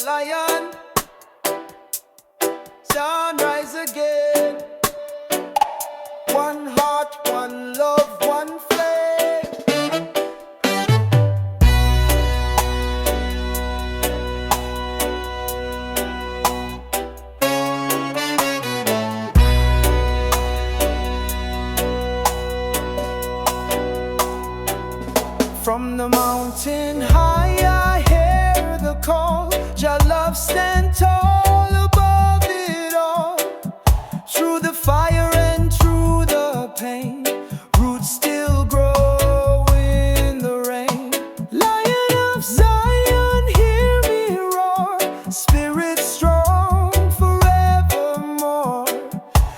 lion, sunrise again. One heart, one love, one flame. From the mountain high I hear the call. Your love stand tall above it all. Through the fire and through the pain, roots still grow in the rain. Lion of Zion, hear me roar. Spirit strong forevermore.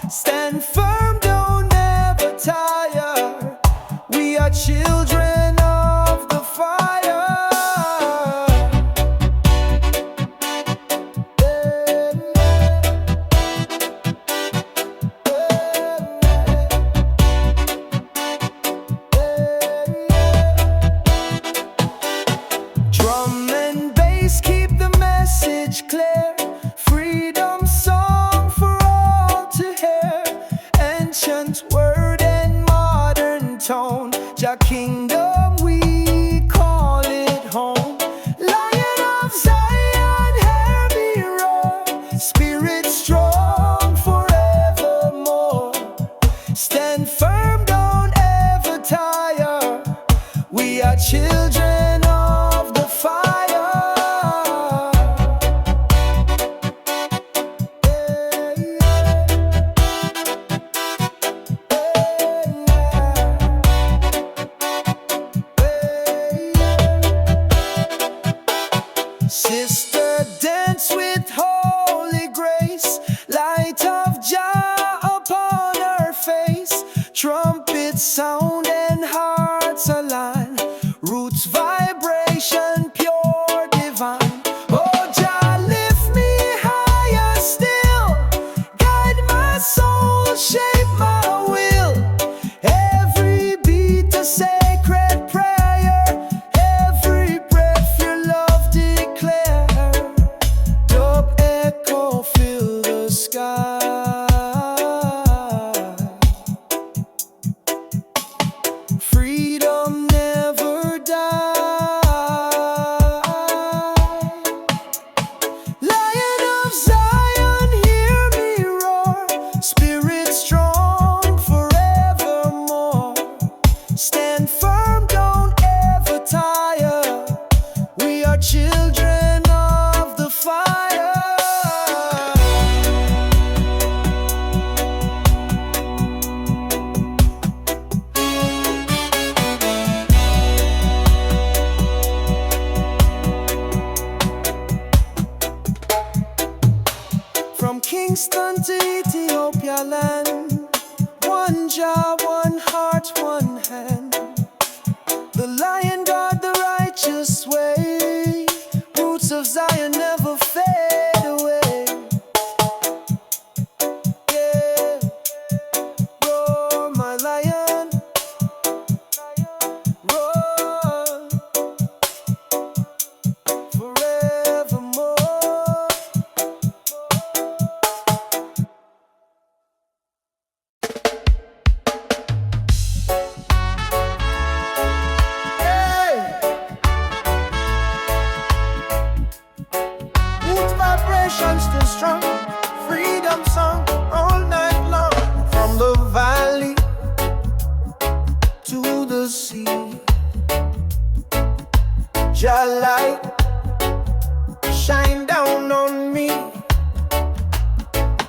Stand firm, don't ever tire. We are children of the fire. Drum and bass keep the message clear. Freedom song for all to hear. Ancient word and modern tone. Jah kingdom we call it home. Lion of Zion, hear me roar. Spirit strong forevermore. Stand firm, don't ever tire. We are children of the fire. Sister, dance with holy grace. Light of Jah upon her face. Trumpets sound and hearts align. Roots vibration pure divine. Oh Jah, lift me higher still. Guide my soul, shape my will. Every beat a sacred prayer. Every breath your love declare. Dub echo fill the sky. Freedom never die. Lion of Zion, hear me roar. Spirit strong forevermore. Stand firm, don't ever tire. We are children of the fire. From Kingston to Ethiopia land, one Jah, one heart, one hand. The lion guard the righteous way. Roots of Zion never fade away. Yeah, roar my lion, roar forevermore. Roots vibration still strong. Freedom song all night long. From the valley to the sea. Jah light shine down on me.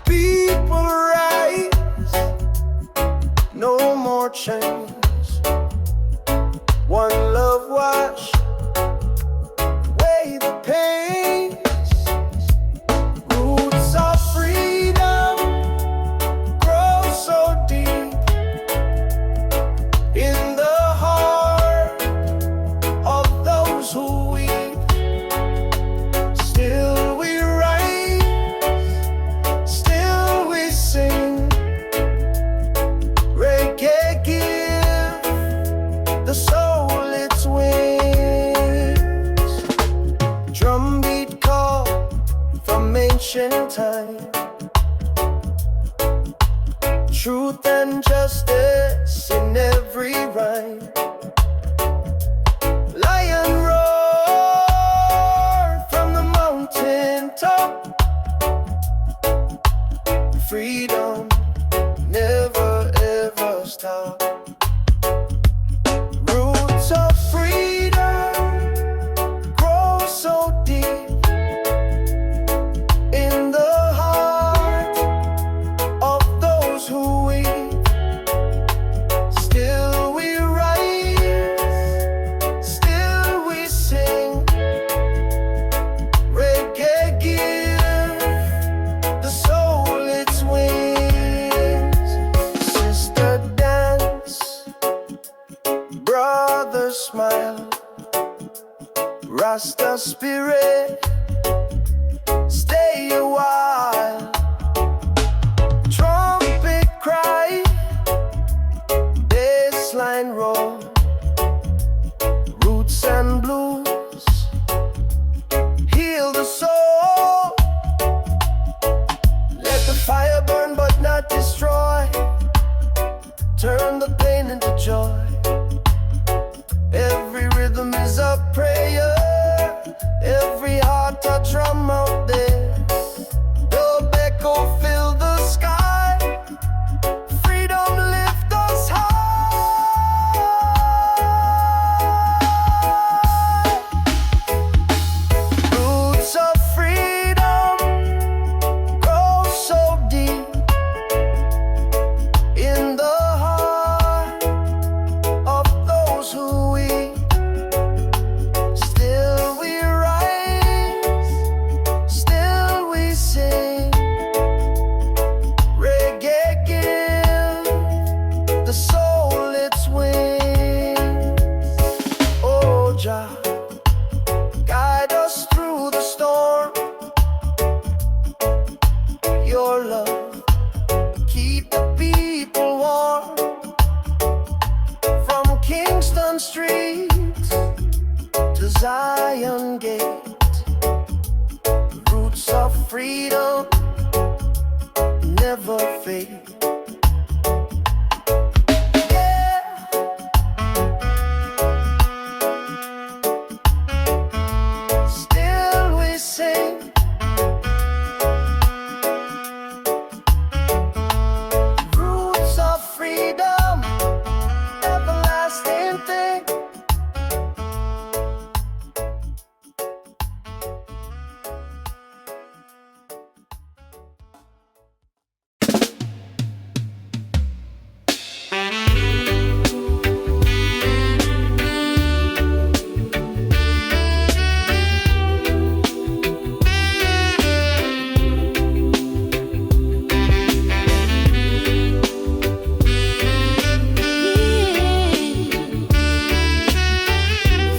People rise, no more chains. One love wash away the pain. Roots of freedom grow so deep in the heart of those who weep. Still we rise, still we sing. Reggae give the soul its wings. time. Truth and justice in every rhyme. Lion roar from the mountain top. Freedom never ever stop. Roots of freedom grow so deep in the heart of those who weep. Still we rise, still we sing. Reggae give the soul its wings. Sister dance, brother smile. Rasta spirit, stay a while. Trumpet cry, bassline roll. Roots and blues, heal the soul. Let the fire burn but not destroy. Turn the pain into joy. Every rhythm is a prayer. Every heart a drum out there. The echo fill the sky. Freedom lift us high. Roots of freedom grow so deep in the heart of those who weep. Still we rise, still we sing. Reggae give the soul its wings. Oh Jah, guide us through the storm. Your love keep the people warm. From Kingston streets to Zion gate, roots of freedom never fade. Yeah. Still we sing. Roots of freedom, everlasting thing.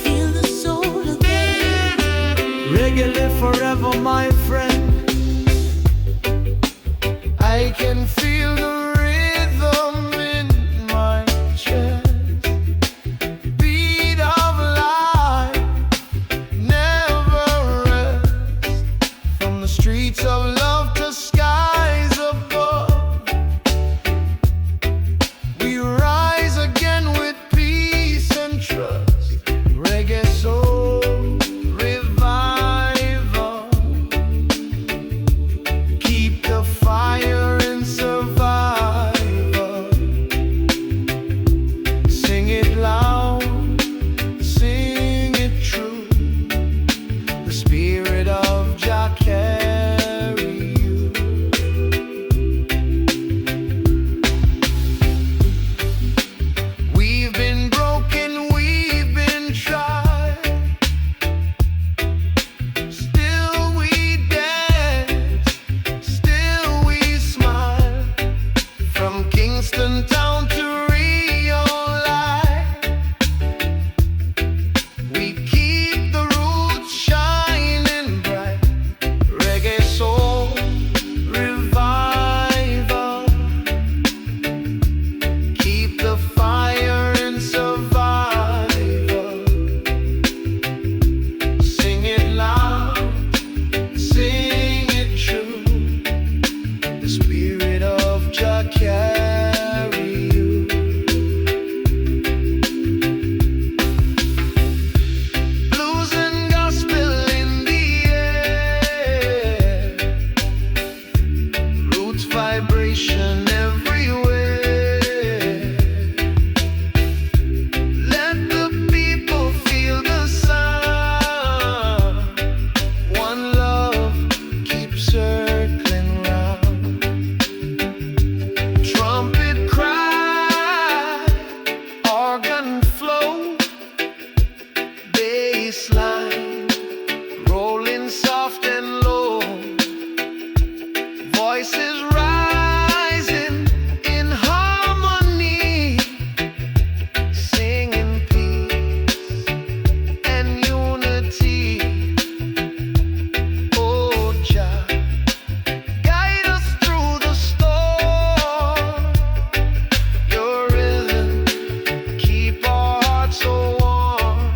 Feel the soul again. Reggae live forever, my friend. I can feel the rhythm in my chest. Beat of life never rest. From the streets of love to skies above, we rise again with peace and trust. Reggae soul revival. Keep the fire and survive. bass line rolling soft and low, voices rising in harmony, singing peace and unity. Oh Jah, guide us through the storm. Your rhythm keep our hearts so warm.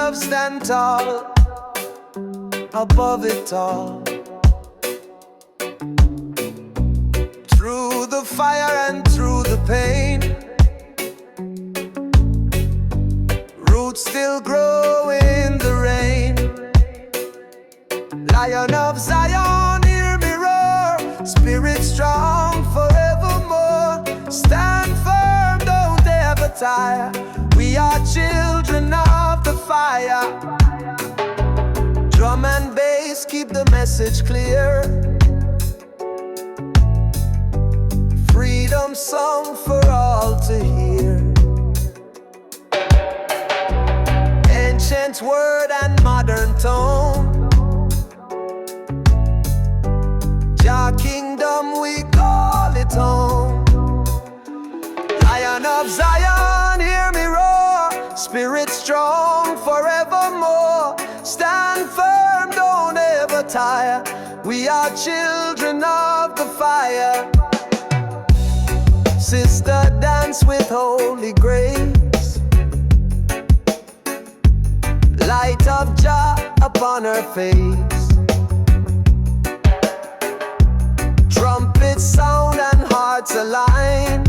love stand tall above it all. Through the fire and through the pain, roots still grow in the rain. Lion of Zion, hear me roar, spirit strong forevermore. Stand firm, don't ever tire, we are children of the fire. Drum and bass keep the message clear, freedom song for all to hear. Ancient word and modern tone, Jah kingdom we call it home. Lion of Zion, hear me roar, spirit strong forevermore. Stand firm, don't ever tire, we are children of the fire. Sister dance with holy grace, light of Jah upon her face. Trumpets sound and hearts align,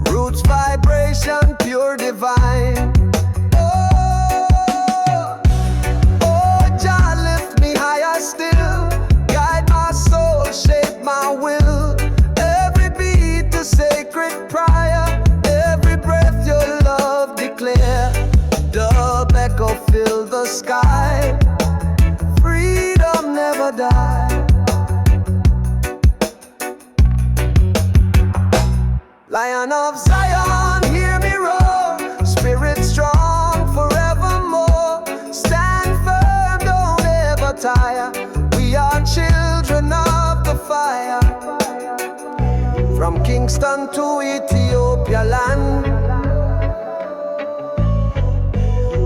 roots vibration pure divine. Oh, oh, Jah lift me higher still, guide my soul, shape my will. Every beat a sacred prayer, every breath your love declare. Dub echo fill the sky, freedom never die. Lion of Zion, hear me roar, spirit strong forevermore. Stand firm, don't ever tire, we are children of the fire. From Kingston to Ethiopia land,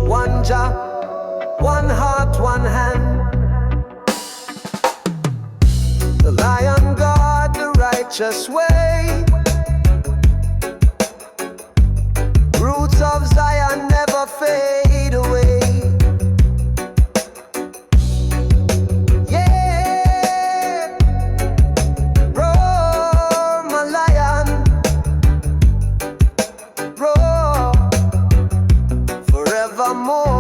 one Jah, one heart, one hand. The Lion guard the righteous way, roots of Zion never fade away. Yeah, roar my lion, roar forevermore.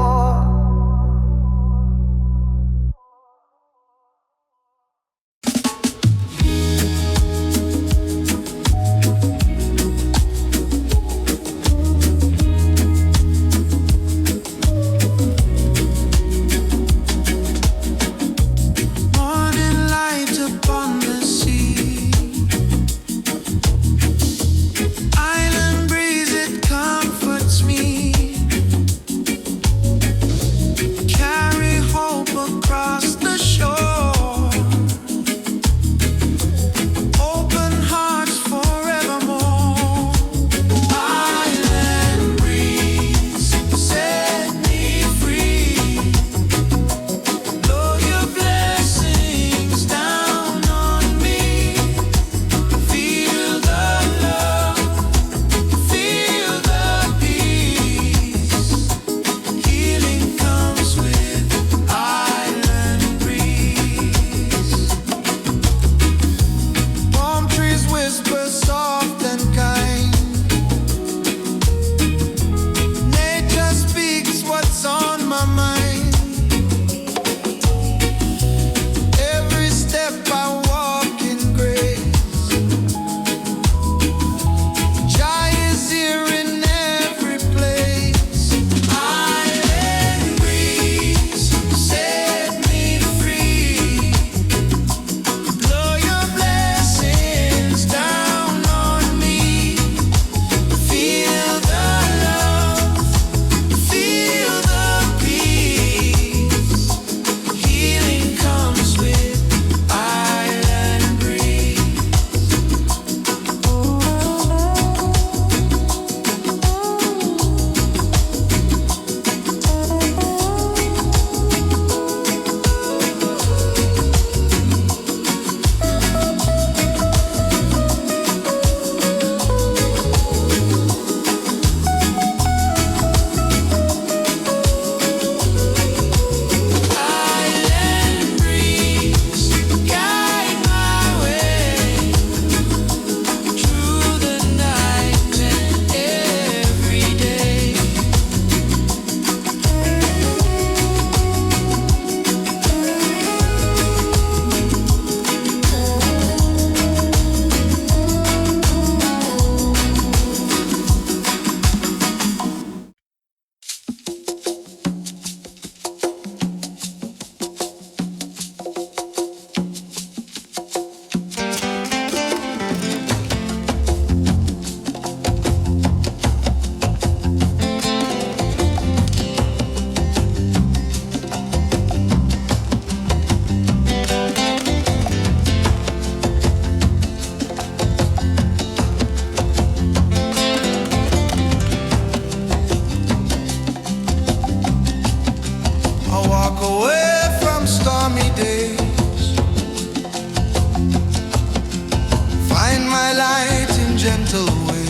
gentle way.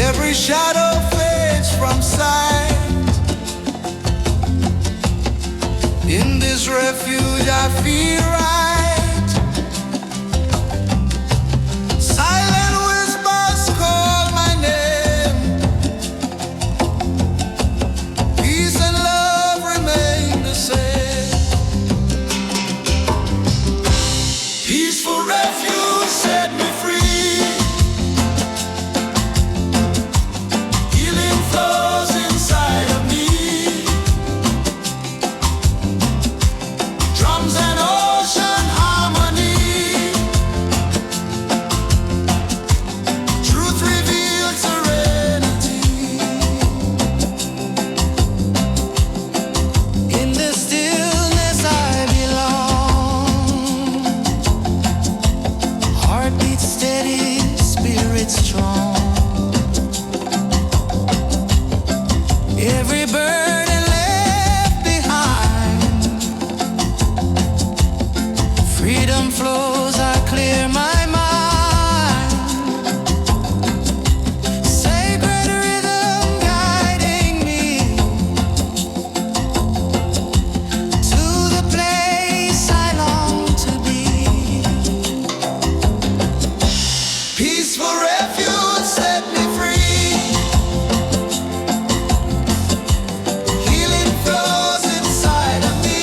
Every shadow fades from sight. In this refuge I feel right. Silent whispers call my name. Peace and love remain the same. Peaceful refuge set me free. Healing flows inside of me. Drums and ocean harmony. Truth reveals serenity. In the stillness I belong. Heartbeat steady, spirit strong. Every burden left behind. Freedom flows, I clear my mind. Sacred rhythm guiding me to the place I long to be. Peaceful refuge set me free. Healing flows inside of me.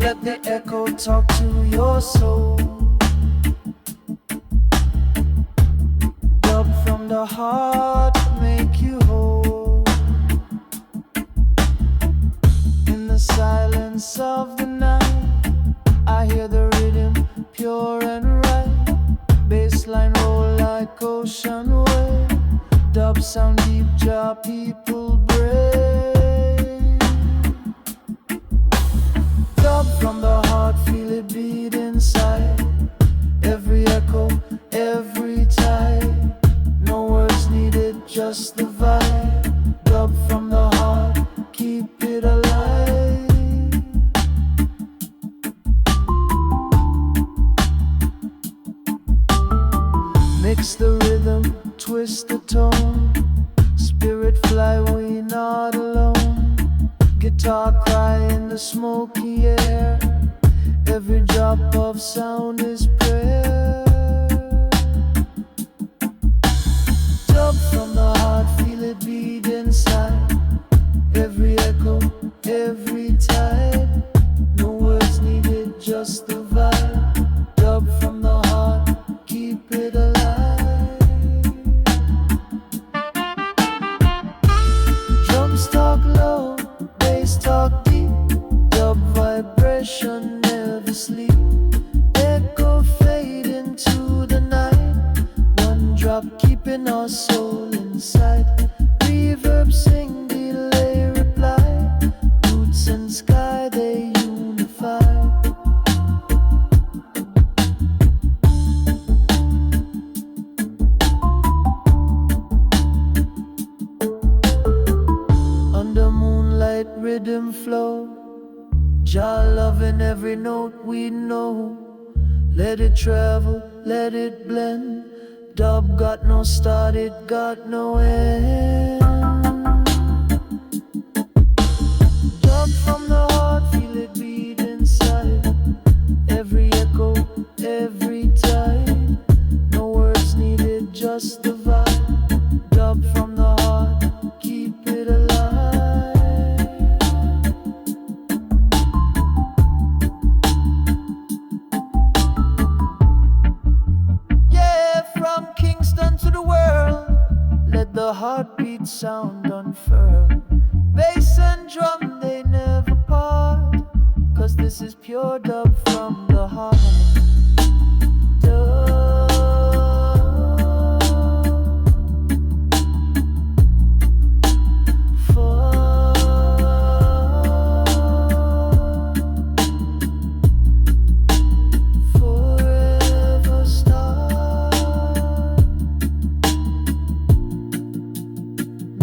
Let the echo talk to your soul. Dub from the heart, make you whole. In the silence of the night, I hear the rhythm pure and right. Bassline roll like ocean wave. Dub sound deep, jar people brave. Dub from the heart, feel it beat inside. Every echo, every tide. No words needed, just the vibe. Dub from the heart, keep it alive. Mix the rhythm, twist the tone. Spirit fly, we not alone. Guitar cry in the smoky air. Every drop of sound is prayer. Dub from the heart, feel it beat inside. Every echo, every tide. No words needed, just the vibe. Dub from the heart, keep it alive. Drums talk low, bass talk deep. Dub vibration never sleep. Echo fade into the night. One drop keeping our soul inside. Reverb sing, delay reply. Roots and sky they unify. Under moonlight rhythm flow. Jah loving every note we know. Let it travel, let it blend. Dub got no start, it got no end. Dub from the heart, feel it beat inside. Every echo, every tide. No words needed, just the vibe. Dub from the heart, keep it alive. Yeah, from Kingston to the world, let the heartbeat sound unfurl. Bass and drum, they never part, 'cause this is pure dub from the heart. Dub. Forever star,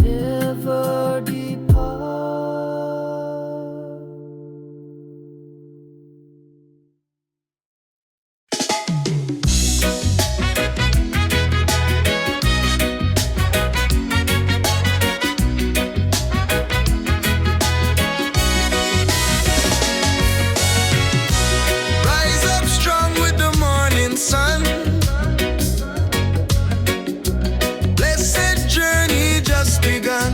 never depart. Rise up strong with the morning sun. Blessed journey just begun.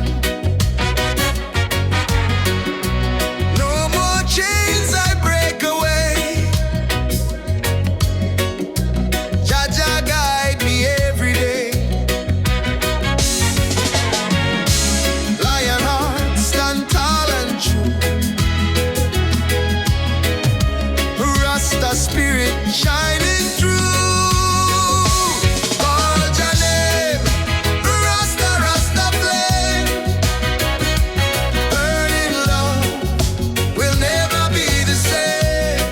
No more chains I break away. Jaja guide me every day. Lion heart, stand tall and true. Rasta spirit shining through. Call your name, Rasta, Rasta flame. Burning love will never be the same.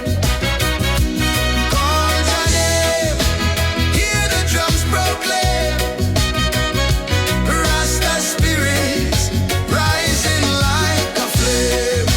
Call your name, hear the drums proclaim. Rasta spirits rising like a flame.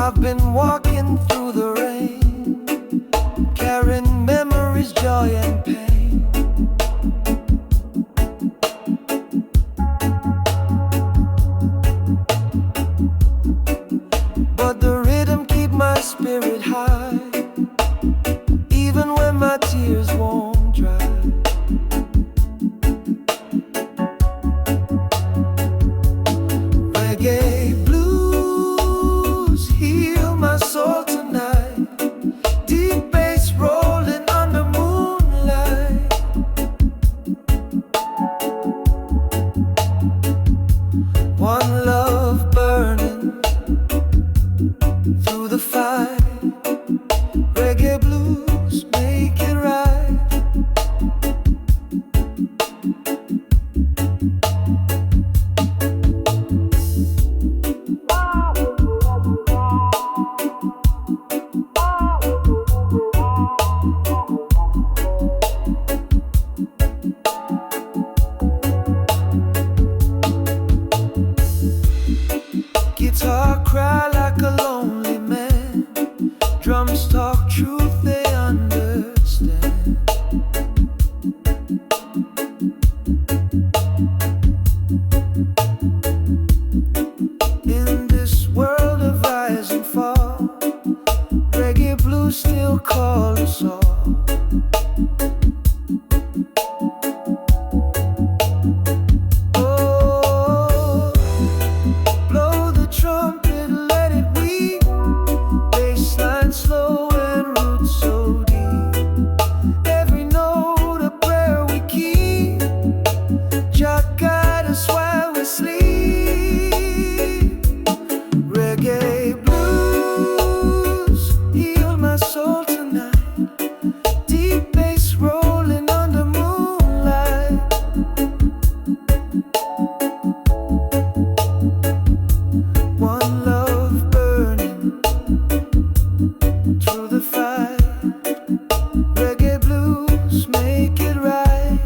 I've been walking through the rain, carrying memories, joy and pain. But the rhythm keep my spirit high, even when my tears won't dry. Reggae blues heal my soul tonight. Deep bass rolling under moonlight. One love burning through the fire. Reggae blues make it right. Guitar cry like a lonely man. Drums talk truth, they understand. In this world of rise and fall, reggae blues still call us all. Oh, blow the trumpet, let it weep. Bassline slow and roots so deep. Every note a prayer we keep. Jah guide us while we sleep. Reggae blues heal my soul tonight. Deep bass rolling under moonlight. One love burning through the fire. Reggae blues make it right.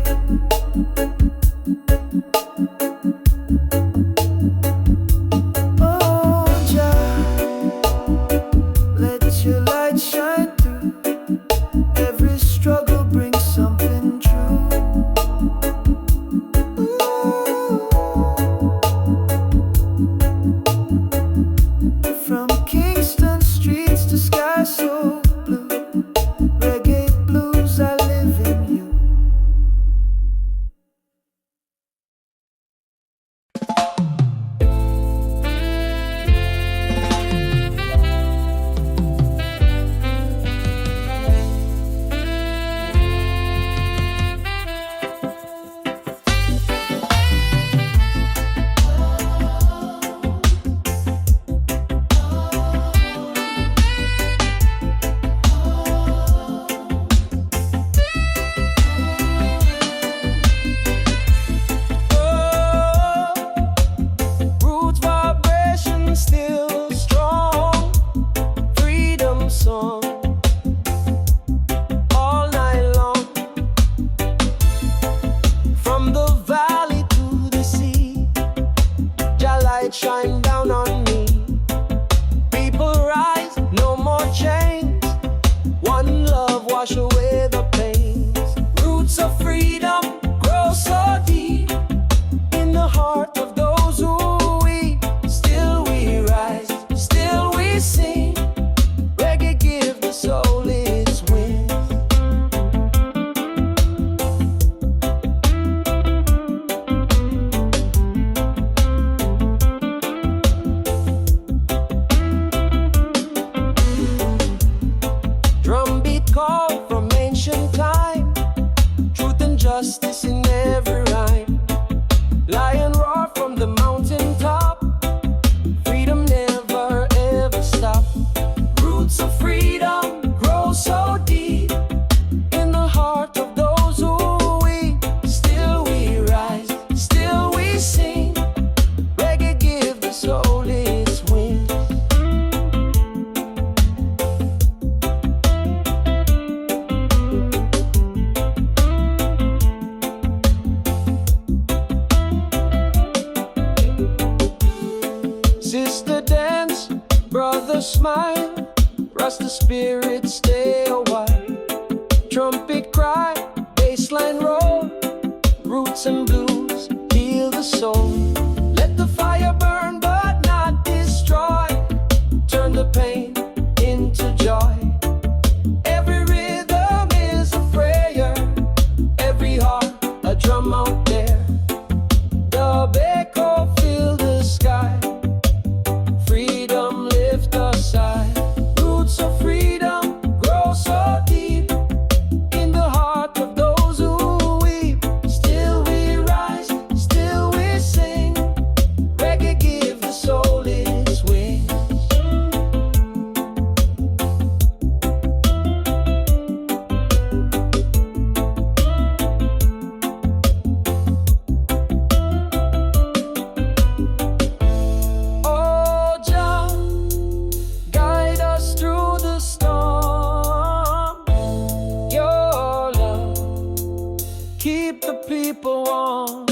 Oh, Jah, let your light shine through. Every struggle brings something true. Ooh. From Kingston streets to sky so blue, reggae blues, I live in you. Roots vibration still strong. Freedom song all night long. From the valley to the sea, Jah light shine down on me. People rise, no more chains. One love wash away the pains. Roots of freedom grow so deep in the heart of those who weep. Still we rise, still we sing. Reggae give the soul its wings. Drumbeat call from ancient time. Truth and justice in every rhyme. Lion roar from the mountain top. Freedom never ever stop. Roots of freedom grow so deep in the heart of those who weep. Still we rise, still we sing. Reggae give the soul its wings. Brother smile, Rasta spirit stay a while. Trumpet cry, bassline roll, roots and blues heal the soul. Let the fire burn but not destroy. Turn the pain into joy. Every rhythm is a prayer, every heart a drum out there. The echo fill the sky. Freedom lift us high. Roots of freedom grow so deep in the heart of those who weep. Still we rise, still we sing. Reggae give the soul its wings. Oh Jah, guide us through the storm. Your love keep the people warm.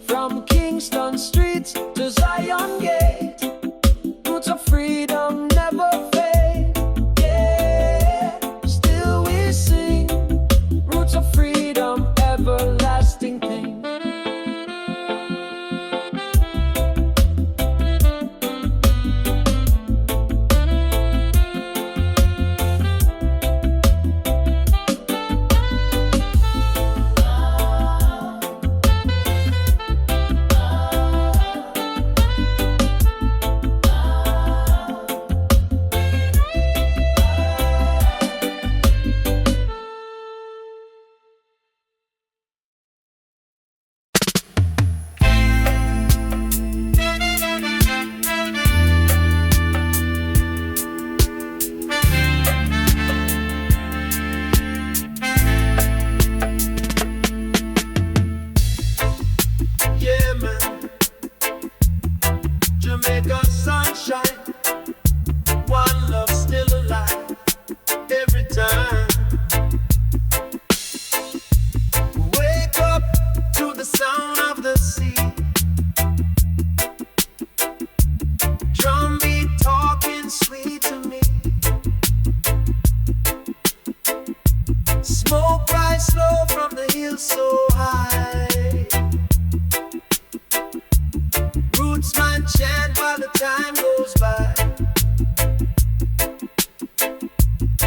From Kingston streets to Zion gate, roots of freedom never fade. Yeah, still we sing. Roots of freedom, everlasting thing. Yeah, man. Jamaica sunshine. One love still alive. Every time we wake up to the sound of the sea. Drum beat talking sweet to me. Smoke rise slow from the hills so high. Roots man chant while the time goes by.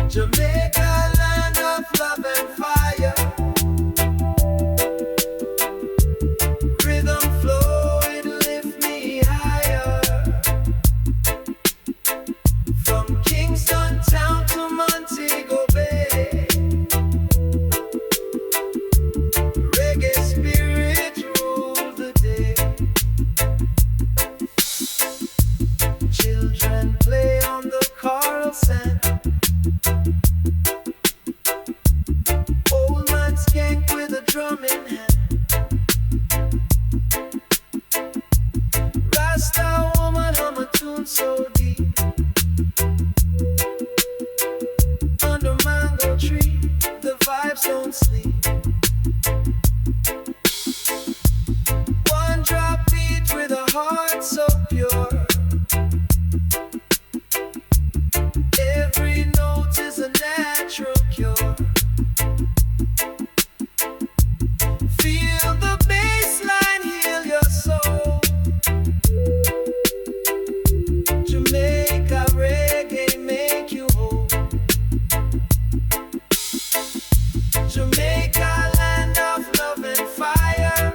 Jamaica, land of love and fire. Rhythm flow, it lift me higher. From Kingston town to Montego Bay. Reggae spirit rule the day. Children play on the coral sand. Old man skank with a drum in hand. Rasta woman hum a tune so deep. Under mango tree, the vibes don't sleep. One drop beat with a heart so pure. Every note is a natural cure. Feel the bass line heal your soul. Jamaica reggae make you whole. Jamaica land of love and fire.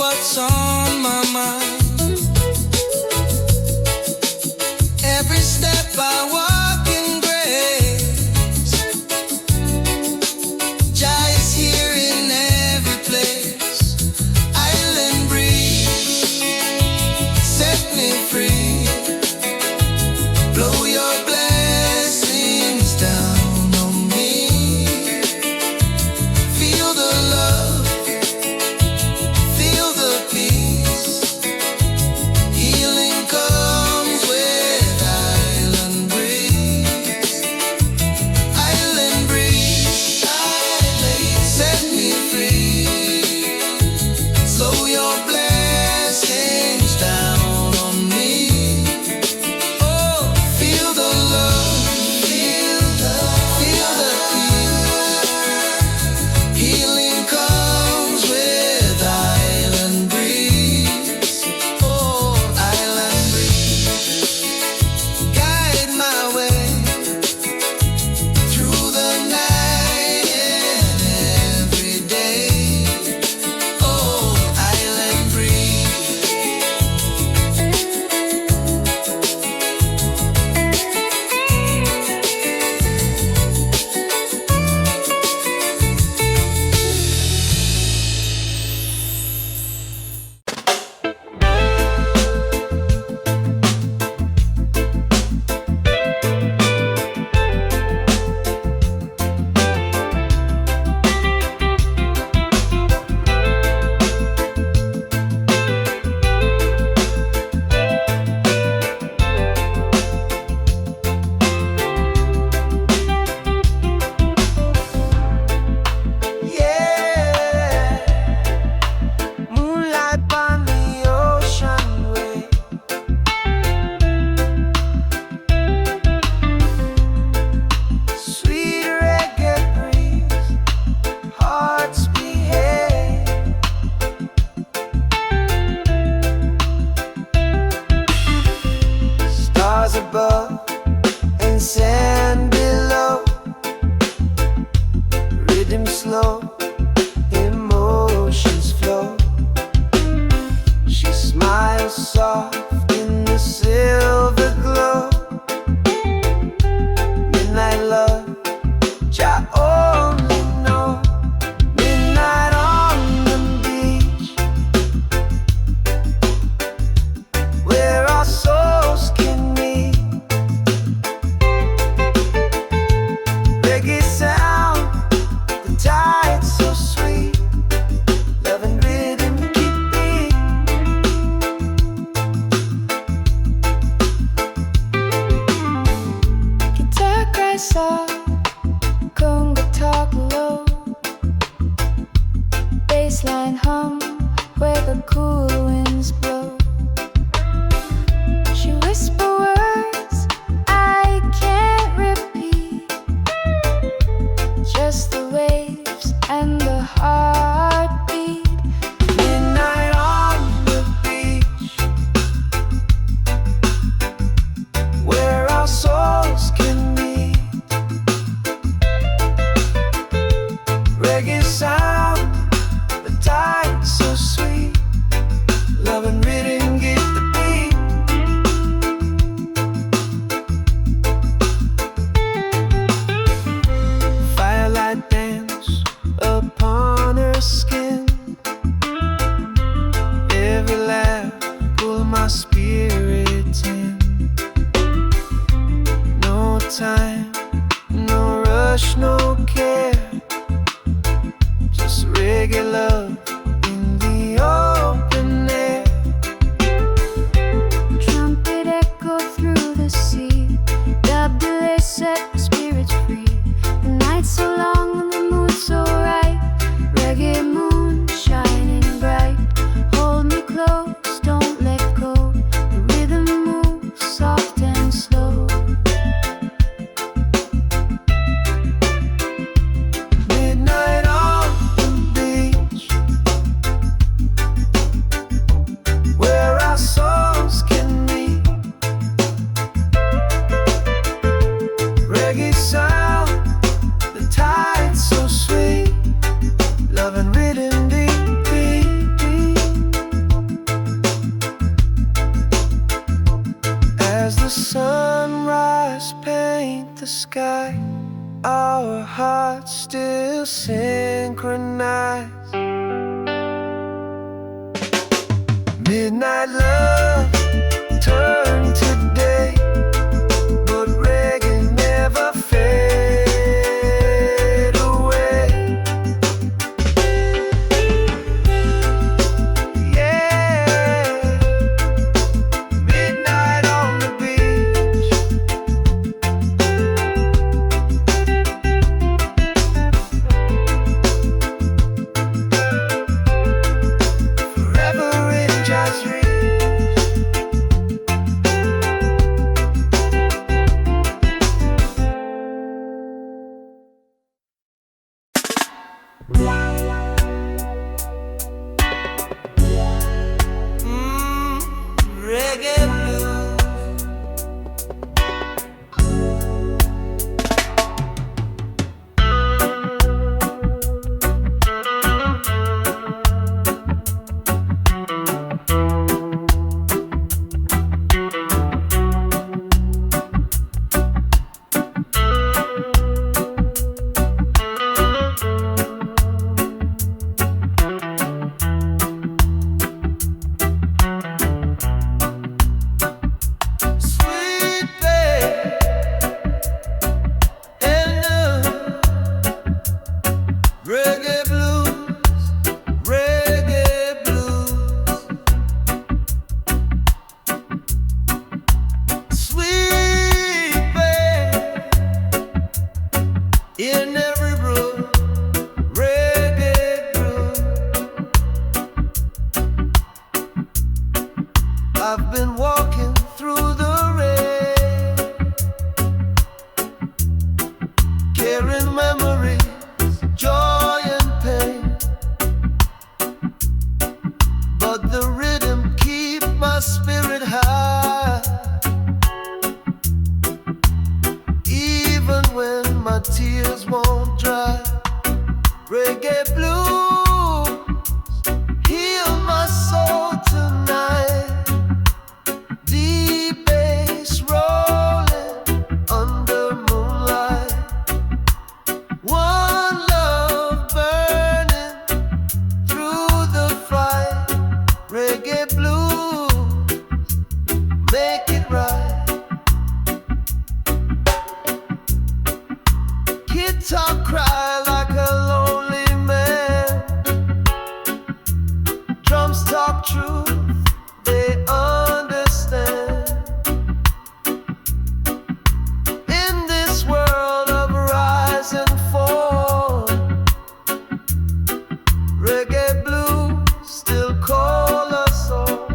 what's on my mind. Every step I walk in grace. Jah is here in every place. Island breeze, set me free. Blow your blessings down on me. Feel the love, feel the peace. Healing comes with island breeze. Island breeze, set me free. Slow your blessings down on me. Oh, feel the love, feel the peace. Healing comes with island breeze. Oh, island breeze, guide my way through the night and every day. Oh, island breeze. Yeah, moonlight on the ocean wave. Sweet reggae breeze, hearts behave. Stars above and sand below. Rhythm slow, emotions flow. She smiles soft in the silver glow. Midnight love, Jah only know. Midnight on the beach, where our souls can meet. Reggae sound, the tide so sweet. Love and rhythm keep beat. Guitar cries soft, conga talk low. Bassline hum where the cool winds blow. She whisper words I can't repeat. Just the waves and the heartbeat. Midnight on the beach, where our souls can meet. Reggae sound, the tide so sweet. Love and rhythm give the beat. Firelight dance upon her still synchronized. Midnight love turned to day, but reggae never fade away. Yeah, midnight on the beach. Forever in jazz reach. Reggae blues. Sweet babe and reggae blues, reggae blues. Sweet babe in every room, reggae blues. I've been walking through the rain, carrying memories, joy and pain, but the rhythm keep my spirit high, even when my tears won't dry. Reggae blues heal my soul tonight. Deep bass rolling under moonlight. One love burning through the fight. Reggae blues, make it right. Guitar cry like a lonely man. Drums talk truth, they understand. In this world of rise and fall, reggae blues still call us all.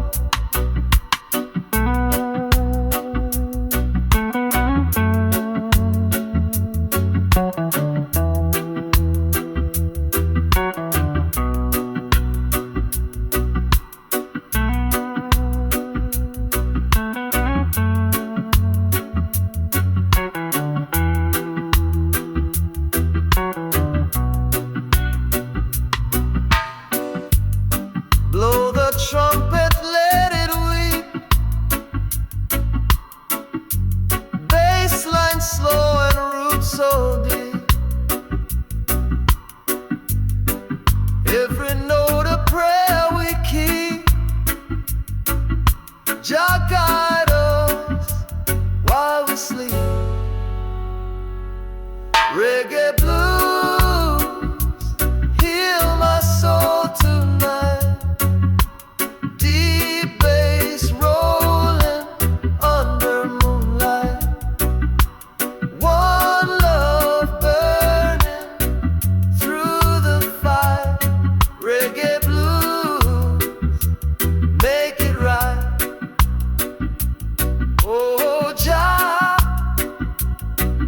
Blow the trumpet, let it weep. Bassline slow and roots so deep. Every note a prayer we keep. Jah guide us while we sleep. Reggae blues heal my soul tonight. Deep bass rolling under moonlight. One love burning through the fight. Reggae blues, make it right. Oh Jah,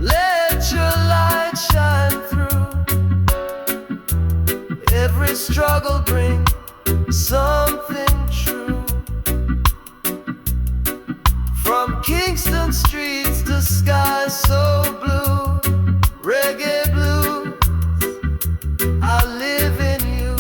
let your light shine through. Every struggle bring something true. From Kingston streets to skies so blue. Reggae blues, I live in you.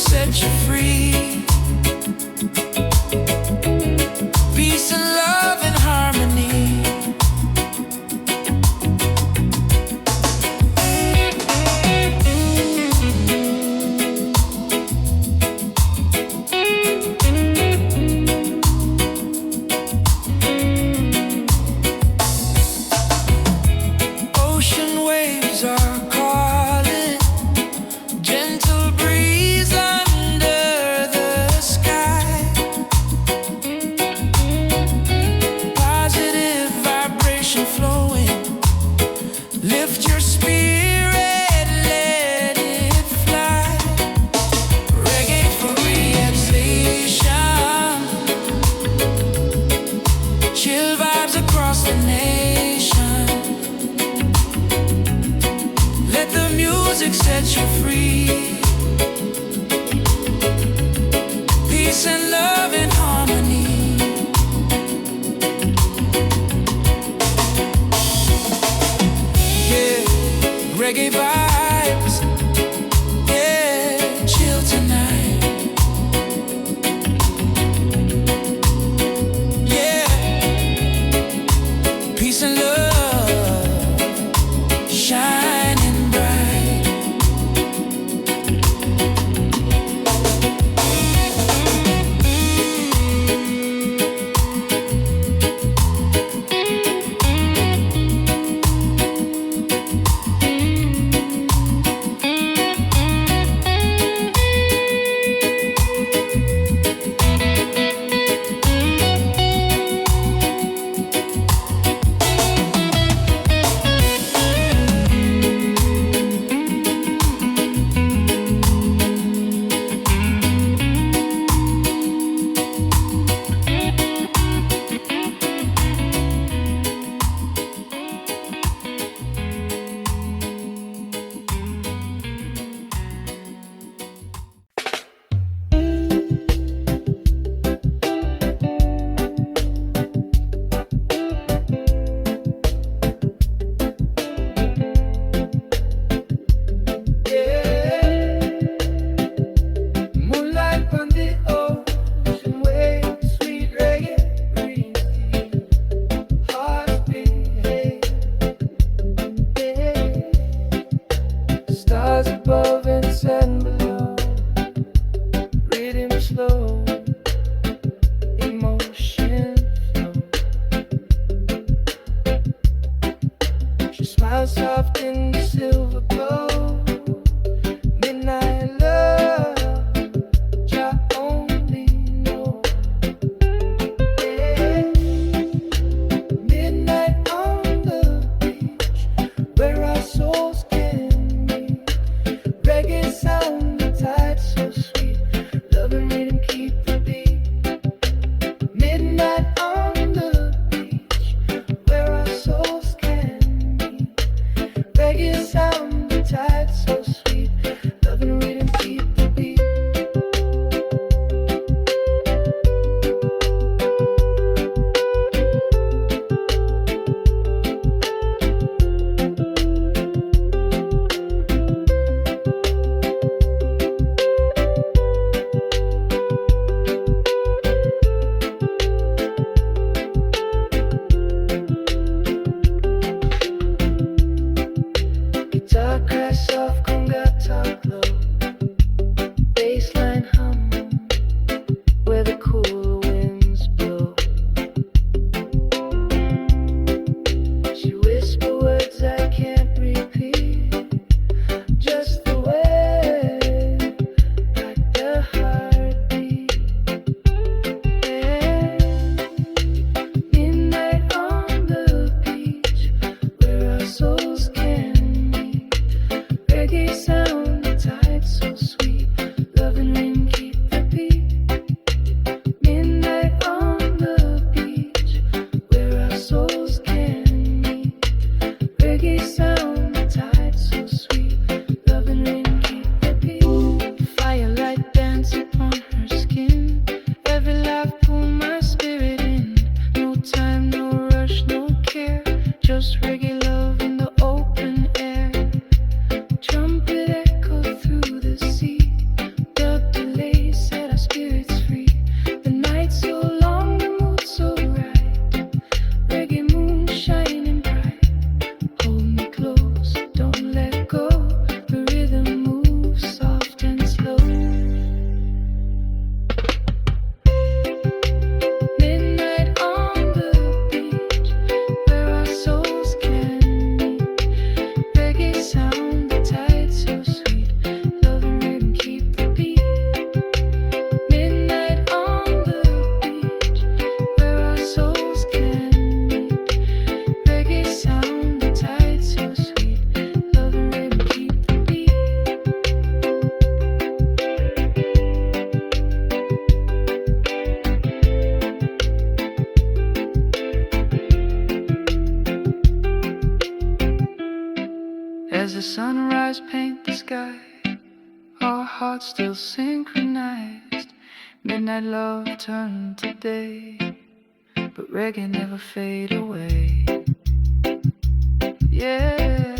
set you free. Peace and love and harmony. Ocean waves are calling, gentle breeze under the sky. Positive vibration flowing, lift your spirit, let it fly. Reggae for relaxation, chill vibes across the nation. Let the music set you free. Peace and love and harmony. Yeah, reggae vibes. Yeah, chill tonight. Yeah, peace and love, shining bright. Moonlight on the ocean waves, sweet reggae breeze, heart behave. Stars above and sun below, rhythm slow, emotion flow. She smiles soft in the silver glow. Midnight love, I only know. Yeah. Midnight on the beach, where our souls can meet. Reggae sound, the tide so sweet. Love and rhythm keep the beat. Midnight on the beach, where our souls can meet. Reggae sound, the tide so sweet. Love and rhythm keep the beat. Guitar crash soft, conga talk low. Bassline hum, where the cool winds blow. She whisper words I can't repeat, just the way, like the heartbeat. Yeah. Midnight on the beach, where our souls can meet. Reggae As the sunrise paint the sky, our hearts still synchronized. Midnight love turned to day, but reggae never fade away. Yeah,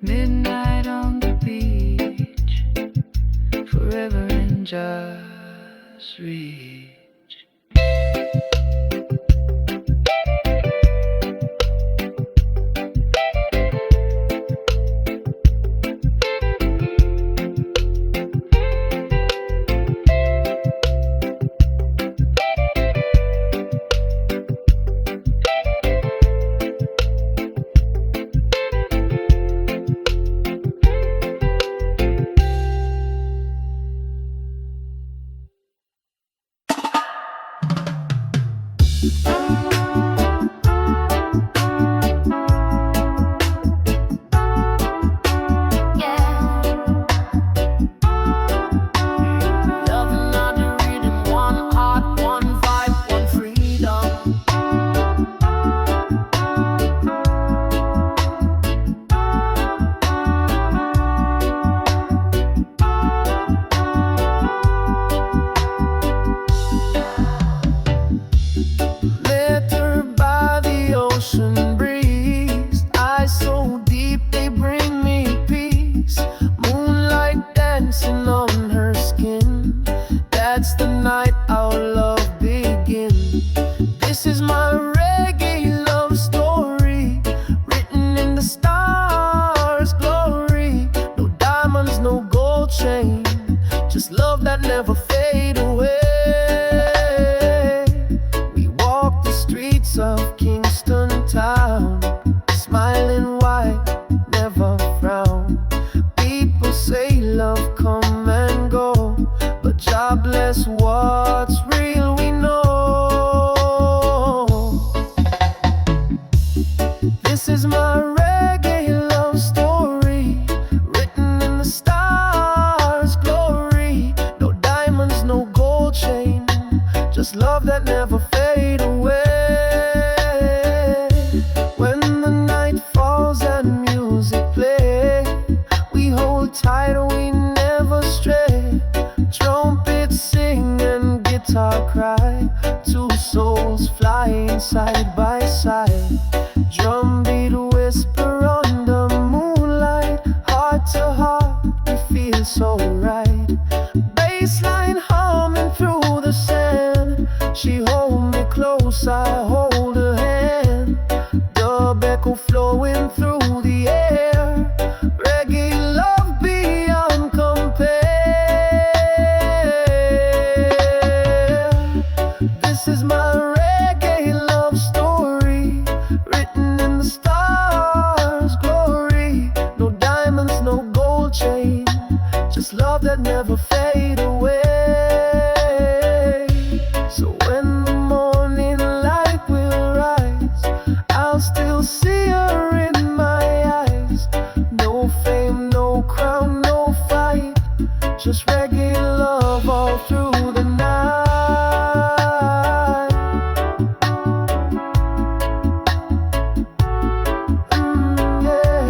midnight on the beach, forever in just reach. Just love that never fade away. We walk the streets of Kingston town, smiling wide, never frown. People say love come and go, but God bless what's real we know. This is my reggae love story, written in the stars, glory. No diamonds, no gold chain, just love that never fade away. When the night falls and music play, we hold tight, we never stray. Trumpets sing and guitar cry, two souls flying side by side. Drumbeat whisper on the moonlight, heart to heart, we feel so right. Bassline humming through the sand, she hold me close, I hold her hand. Dub echo flowing through the air, reggae love beyond compare. This is my reggae love story, written in the stars, glory. No diamonds, no gold chain, just love that never fade away. So when the morning light will rise, I'll still see her in my eyes. No fame, no crown, no fight, just reggae love all through the night. Yeah.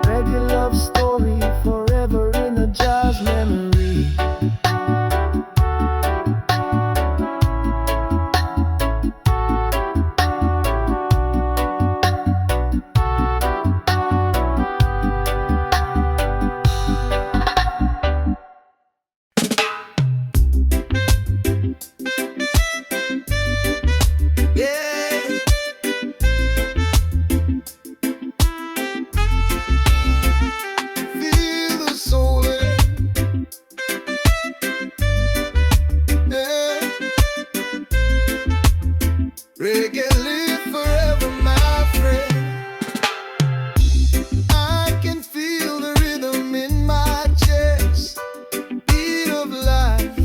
Reggae love story, forever in a jazz memory. Yeah. Feel the soul in it. Yeah. Reggae live forever, my friend. I can feel the rhythm in my chest. Beat of life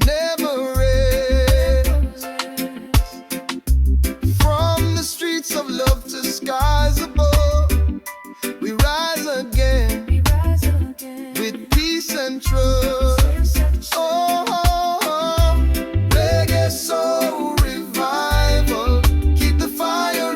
never ends. From the streets of love to skies above, we rise again with peace and trust. Oh, reggae soul revival, keep the fire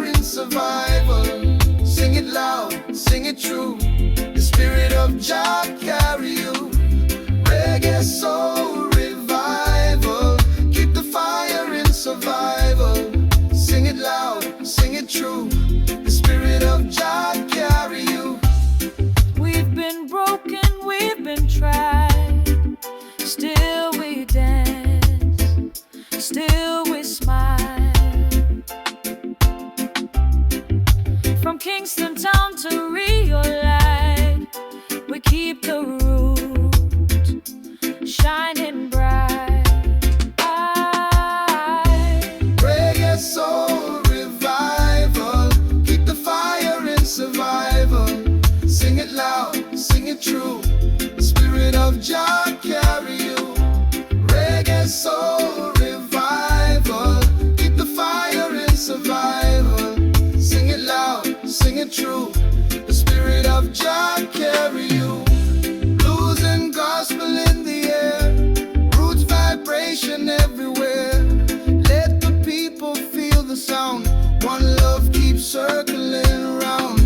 From Kingston town to Rio light, we keep the root shining bright. Reggae soul revival, keep the fire in survival. Sing it loud, sing it true, the spirit of Jah carry you. Reggae soul revival, keep the fire in survival. Sing it loud, sing it true, the spirit of Jah carry you. Blues and gospel in the air, roots vibration everywhere. Let the people feel the sound, one love keeps circling around.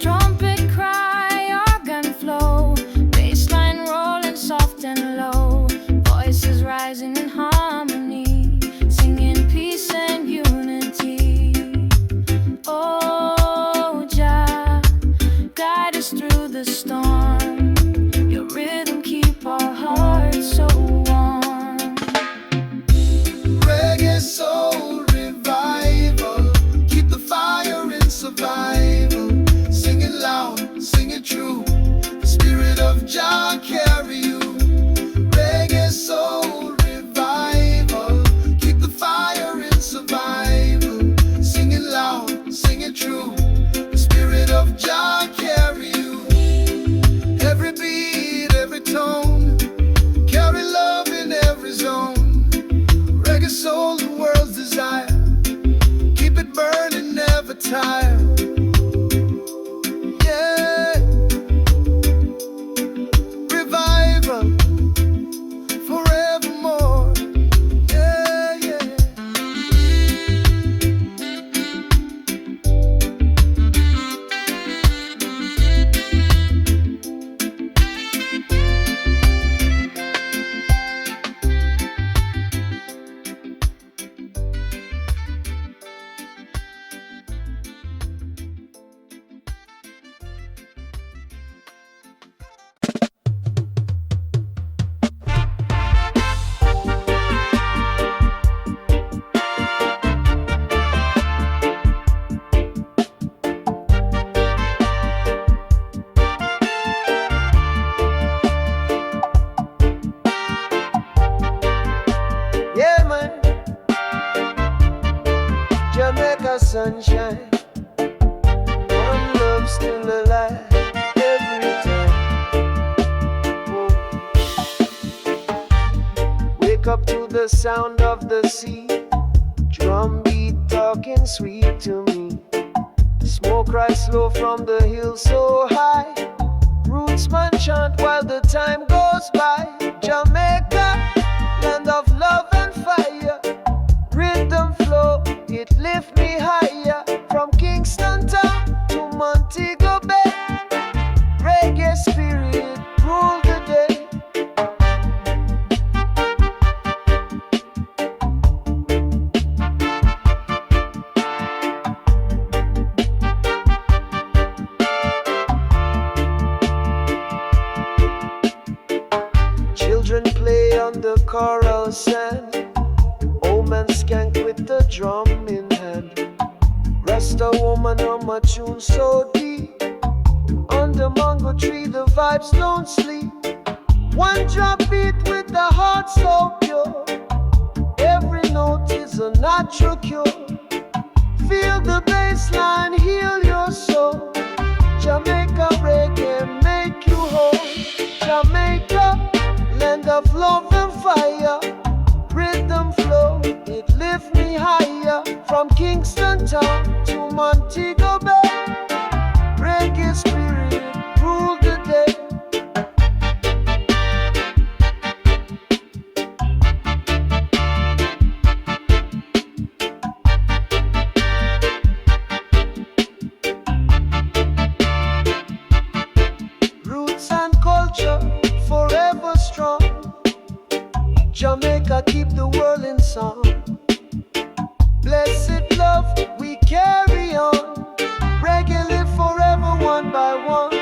Trumpet cry, organ flow, bassline rolling soft and low, voices rising in harmony, singing peace and unity. Oh Jah, guide us through the storm, your rhythm keep our hearts so warm. Reggae soul revival, keep the fire in survival. Sing it loud, sing it true, the spirit of Jah carry you. Reggae soul revival, keep the fire in survival. Sing it loud, sing it true, the spirit of Jah carry you. Every beat, every tone, carry love in every zone. Reggae soul, the world's desire, keep it burning, never tire. Yeah, revival, forevermore. Yeah, yeah. Yeah, man. Jamaica sunshine, one love still alive every time. Whoa. Wake up to the sound of the sea, drum beat talking sweet to me. Smoke rise slow from the hill so high, roots man chant while the time goes by. Jamaica, land of love and fire, rhythm flow, it lift me higher. From Kingston town to Montego Bay, reggae spirit rule the day. Children play on the coral sand, old man skank with the drum in hand. Rasta woman hum a tune so deep, under mango tree the vibes don't sleep. One drop beat with the heart so pure, every note is a natural cure. Feel the bass line heal your soul. Jamaica reggae make you whole. Jamaica, land of love and fire, rhythm flow, it lift me higher. From Kingston town to Montego Bay, reggae spirit rule the day. Roots and culture forever strong, Jamaica keep the world in song. Blessed love we carry on, reggae live forever one by one.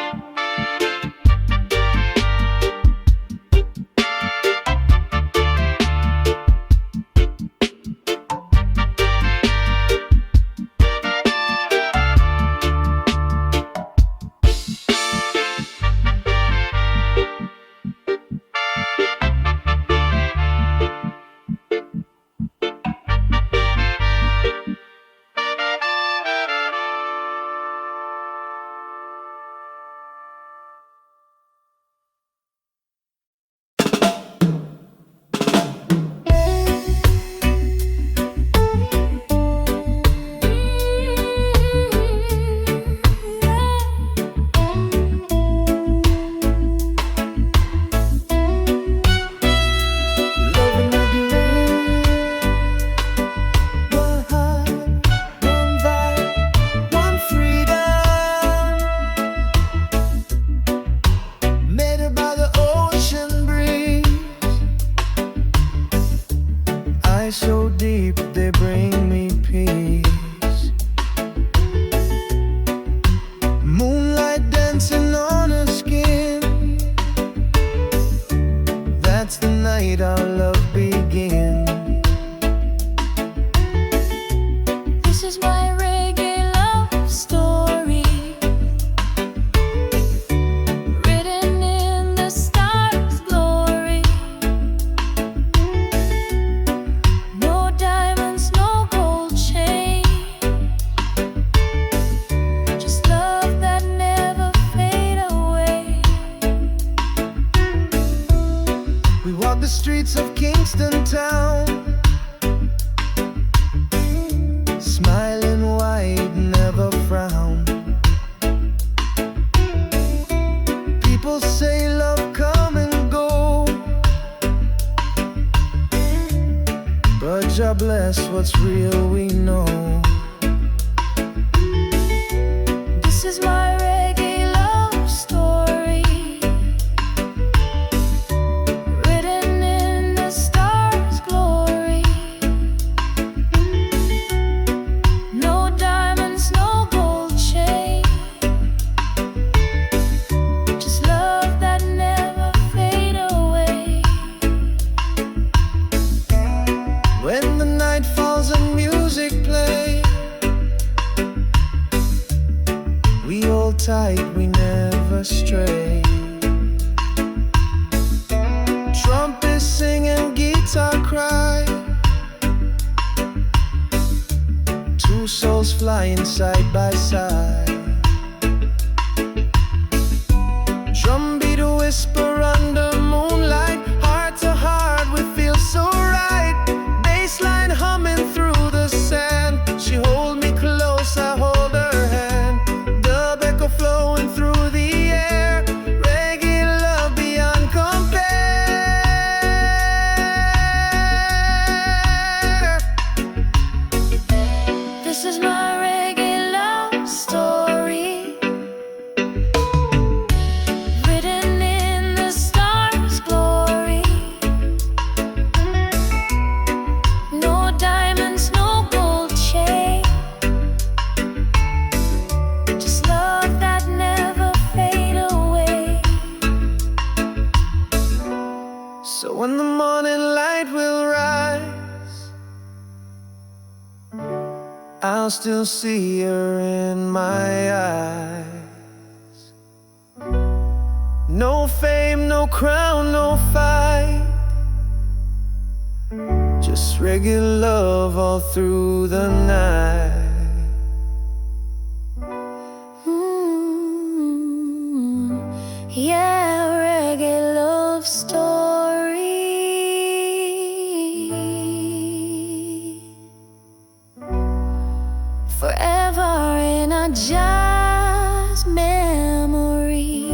Kingston town, smiling wide, never frown. People say love come and go, but Jah bless what's real we know. This is my reggae love story, written in the stars' glory. No diamonds, no gold chain, just love that never fade away. When the night falls and music play, we hold tight, we never stray. Trumpets sing and guitar cry, two souls flying side by side. Drum beat a whisper under moonlight, heart to heart we feel so right. Bassline humming through the sand, she hold me close, I hold her hand. Dub echo flowing through the air, reggae love beyond compare. This is my reggae love story, written in the stars' glory. No diamonds, no gold chain, just love that never fade away. So when the morning light will rise, I'll still see her in my eyes. No fame, no crown, no fight, just regular love all through the night. Yeah, reggae love story. Forever in a jazz memory.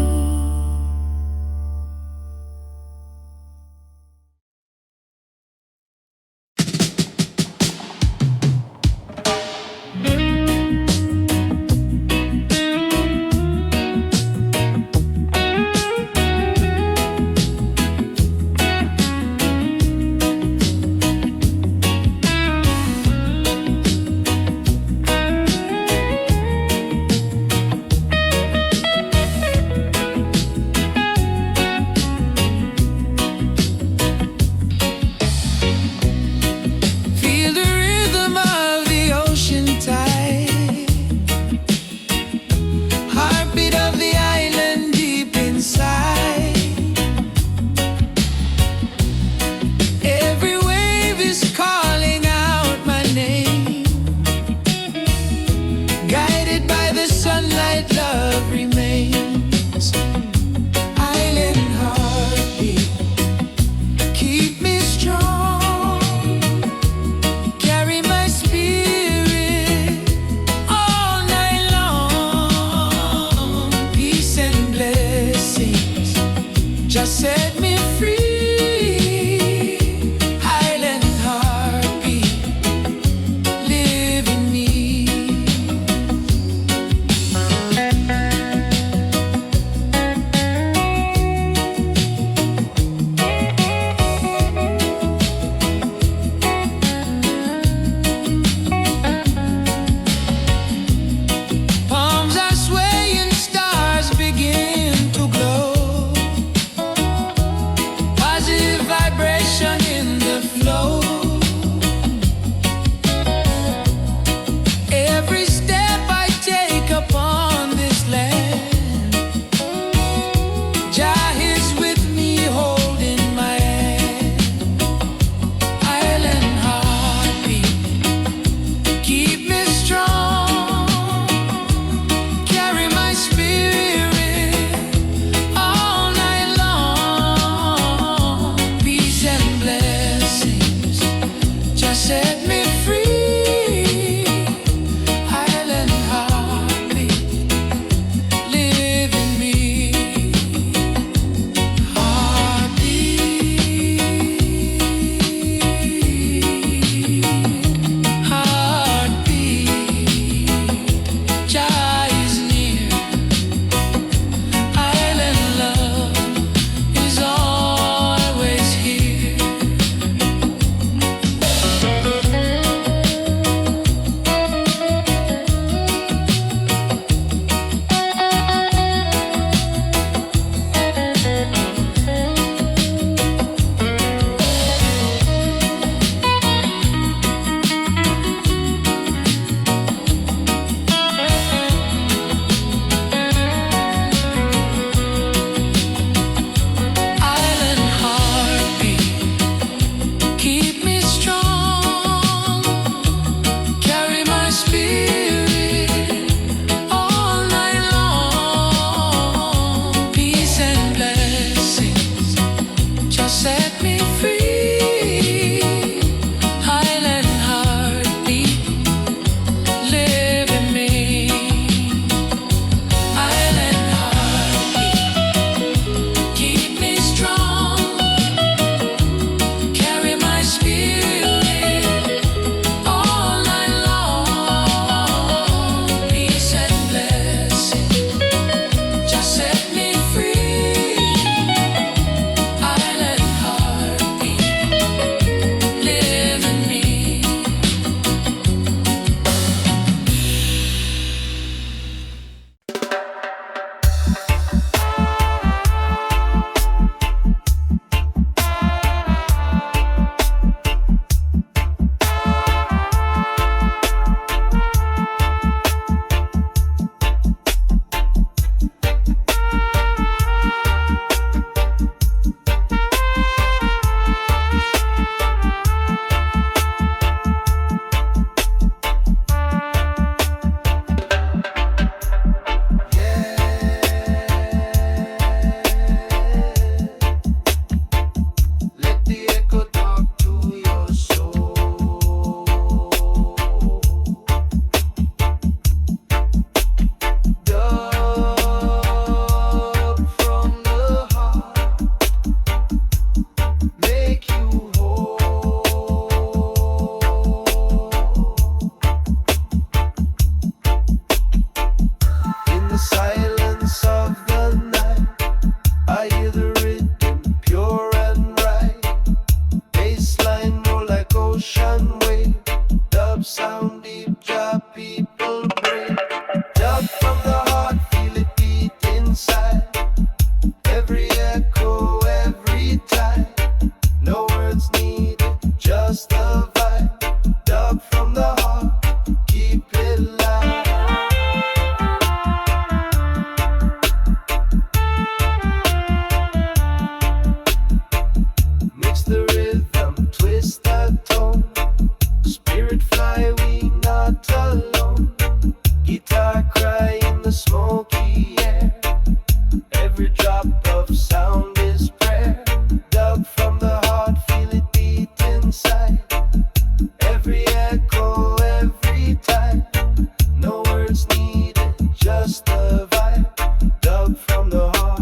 just the vibe. Dub from the heart,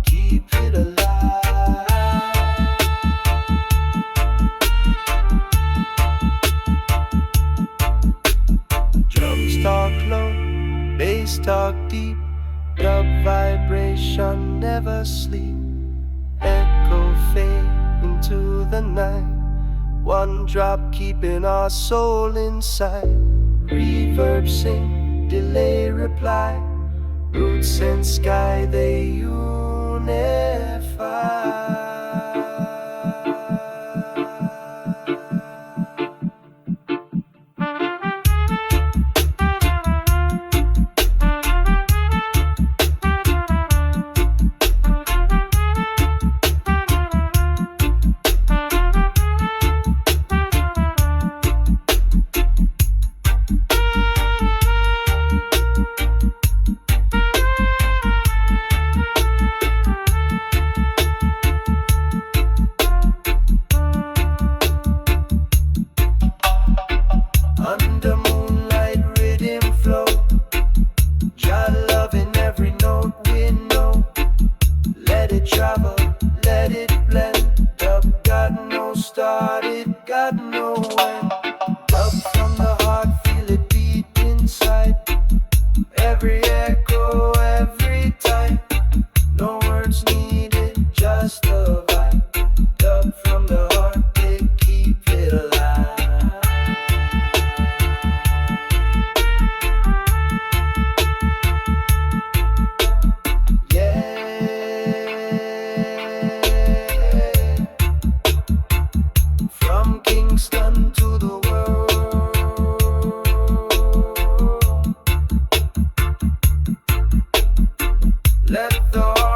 keep it alive. Drums talk low, bass talk deep. Dub vibration never sleep. Echo fade into the night. One drop keeping our soul inside. Reverb sing, delay reply. Roots and sky they unify. Under moonlight rhythm flow, Jah love in every note we know. Let it travel, let it blend. Dub got no start, it got no end. Dub from the heart, feel it beat inside. Every echo, every time. No words needed, just a vibe. Dub from the heart, they keep it alive. From Kingston to the world, let the heart